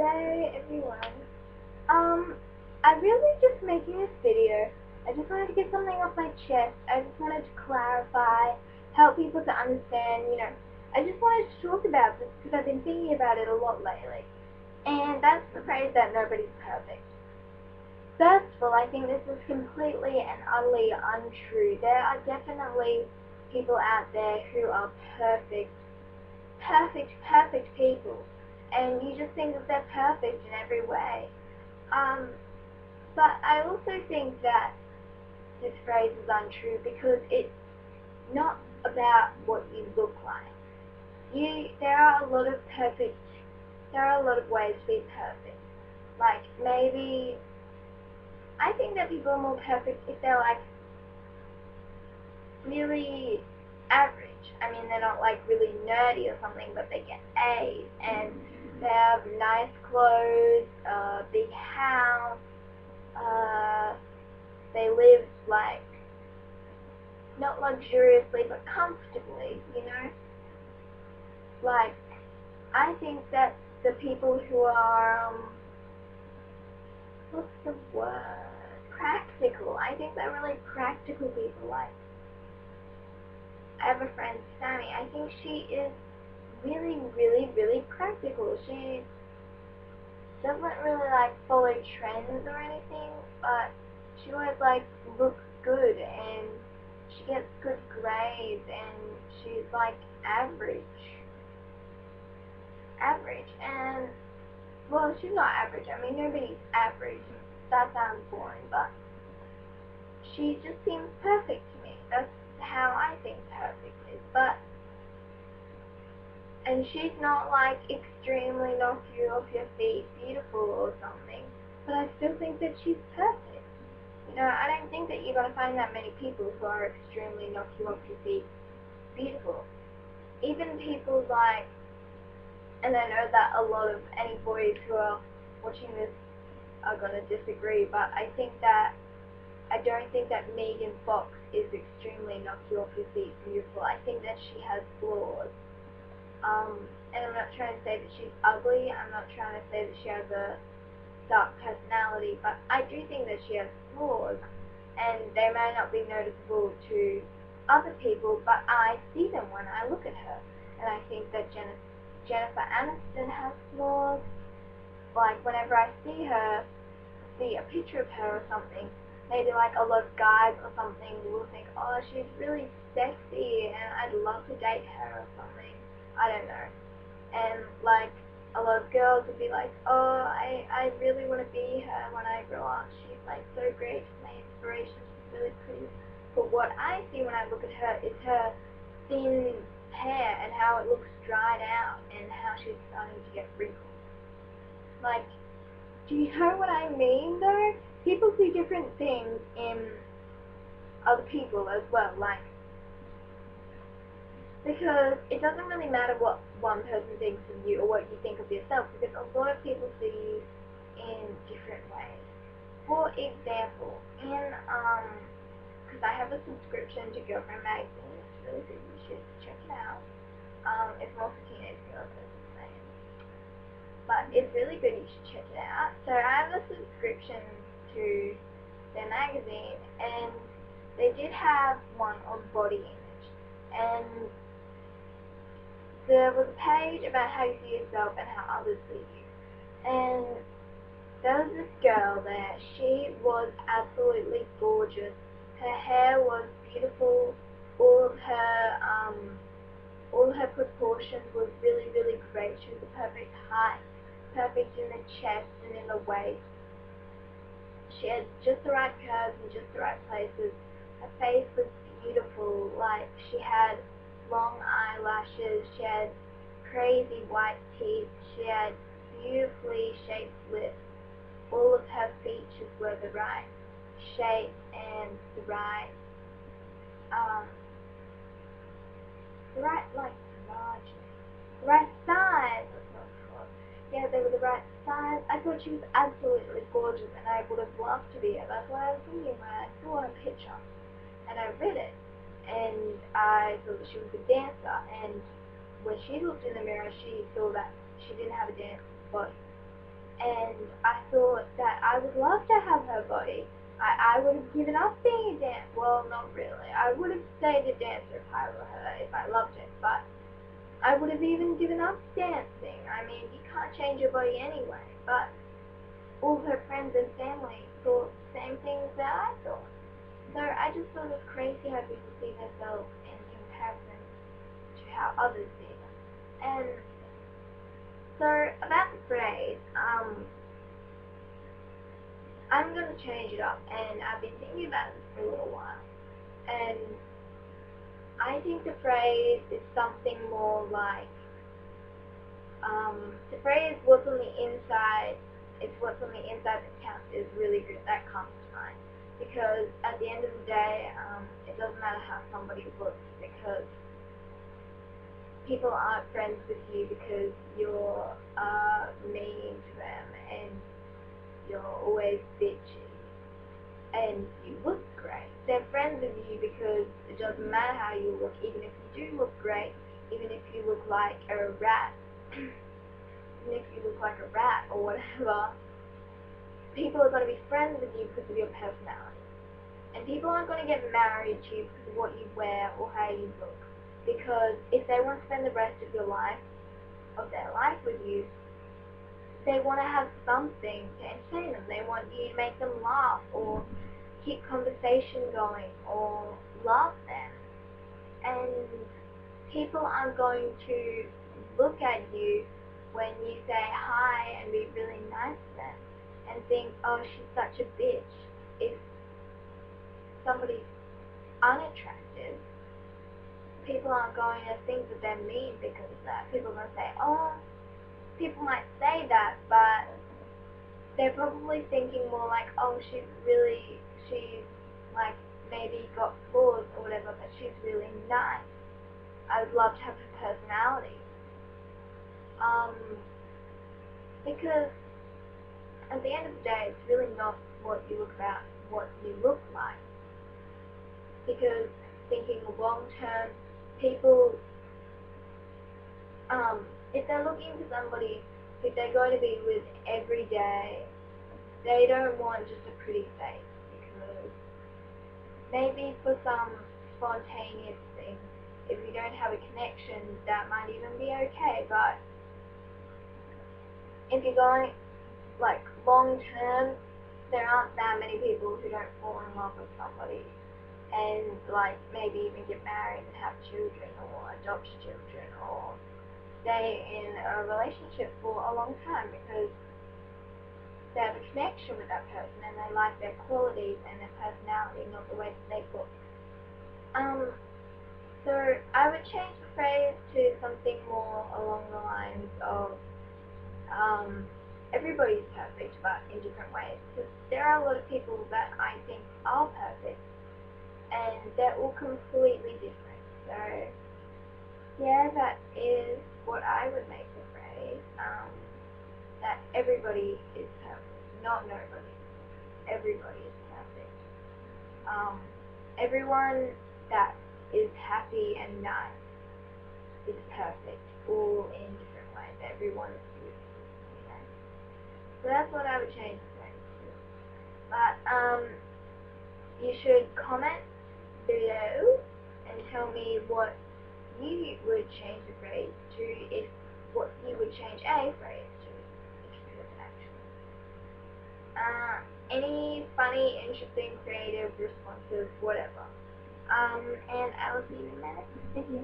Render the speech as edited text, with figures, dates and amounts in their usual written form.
G'day everyone. I'm really just making this video. I just wanted to get something off my chest. I just wanted to clarify, help people to understand, I just wanted to talk about this because I've been thinking about it a lot lately. And that's the phrase that nobody's perfect. First of all, I think this is completely and utterly untrue. There are definitely people out there who are perfect people, and you just think that they're perfect in every way. But I also think that this phrase is untrue because it's not about what you look like. There are a lot of ways to be perfect. Like, maybe, I think that people are more perfect if they're like really average. I mean, they're not like really nerdy or something, but they get A's and they have nice clothes, big house, they live like not luxuriously but comfortably, Like, I think that the people who are what's the word? Practical. I think they're really practical people. Like, I have a friend, Sammy. I think she is really practical. She doesn't really like follow trends or anything, but she always like looks good and she gets good grades and she's like average. And well, she's not average. I mean, nobody's average. That sounds boring, but she just seems perfect to me. That's how I think perfect is. And she's not like extremely knock you off your feet beautiful or something, but I still think that she's perfect. I don't think that you're going to find that many people who are extremely knock you off your feet beautiful. Even people like, and I know that a lot of any boys who are watching this are going to disagree, but I don't think that Megan Fox is extremely knock you off your feet beautiful. I think that she has flaws. And I'm not trying to say that she's ugly, I'm not trying to say that she has a dark personality, but I do think that she has flaws, and they may not be noticeable to other people, but I see them when I look at her. And I think that Jennifer Aniston has flaws. Like, whenever I see a picture of her or something, maybe like a lot of guys or something will think, oh, she's really sexy and I'd love to date her or something. I don't know. And like, a lot of girls would be like, oh, I really want to be her when I grow up. She's like so great, she's my inspiration, she's really pretty. But what I see when I look at her is her thin hair and how it looks dried out and how she's starting to get wrinkles. Like, do you know what I mean though? People see different things in other people as well, like, because it doesn't really matter what one person thinks of you or what you think of yourself, because a lot of people see you in different ways. For example, because I have a subscription to Girlfriend magazine, it's really good, you should check it out. It's more for teenage girls, as I'm saying. But it's really good, you should check it out. So I have a subscription to their magazine, and they did have one on body image. And there was a page about how you see yourself and how others see you. And there was this girl there. She was absolutely gorgeous. Her hair was beautiful. All of her proportions was really great. She was the perfect height, perfect in the chest and in the waist. She had just the right curves in just the right places. Her face was beautiful. Like, she had long eyelashes, she had crazy white teeth, she had beautifully shaped lips. All of her features were the right shape and the right size. Yeah, they were the right size. I thought she was absolutely gorgeous, and I would have loved to be her. That's what I was thinking when I saw her picture, and I read it. And I thought that she was a dancer, and when she looked in the mirror, she saw that she didn't have a dance body. I would have given up being a dancer. Well, not really. I would have stayed a dancer if I were her, if I loved it, but I would have even given up dancing. I mean, you can't change your body anyway, but all her friends and family thought the same things that I thought. So I just thought it was crazy how people see themselves in comparison to how others see them. And so about the phrase, I'm going to change it up, and I've been thinking about this for a little while. And I think the phrase is something more like, the phrase what's on the inside, it's what's on the inside that counts is really good. That comes to mind. Because at the end of the day, it doesn't matter how somebody looks, because people aren't friends with you because you're mean to them and you're always bitchy and you look great. They're friends with you because it doesn't matter how you look, even if you do look great, even if you look like a rat, even if you look like a rat or whatever, people are going to be friends with you because of your personality. And people aren't going to get married to you because of what you wear or how you look. Because if they want to spend the rest of their life with you, they want to have something to entertain them. They want you to make them laugh or keep conversation going or love them. And people aren't going to look at you when you say hi and be really nice to them and think, oh, she's such a bitch. If somebody's unattractive, people aren't going to think that they're mean because of that. People are going to say, oh, people might say that, but they're probably thinking more like, oh, she's like maybe got flaws or whatever, but she's really nice. I would love to have her personality. Because at the end of the day, it's really not what you look like. Because thinking long term, people, if they're looking for somebody who they're going to be with every day, they don't want just a pretty face, because maybe for some spontaneous thing, if you don't have a connection, that might even be okay, but if you're going like long term, there aren't that many people who don't fall in love with somebody and like maybe even get married and have children or adopt children or stay in a relationship for a long time because they have a connection with that person and they like their qualities and their personality, not the way that they look. So I would change the phrase to something more along the lines of everybody's perfect, but in different ways. Because there are a lot of people that I think are perfect, and they're all completely different. So yeah, that is what I would make the phrase. That everybody is perfect, not nobody. Everybody is perfect. Everyone that is happy and nice is perfect, all in different ways. Everyone is beautiful. Okay? So that's what I would change the phrase to. But you should comment below and tell me what you would change the phrase to, if what you would change a phrase to, if you could actually. Any funny, interesting, creative responses, whatever. And I will see you in my next video.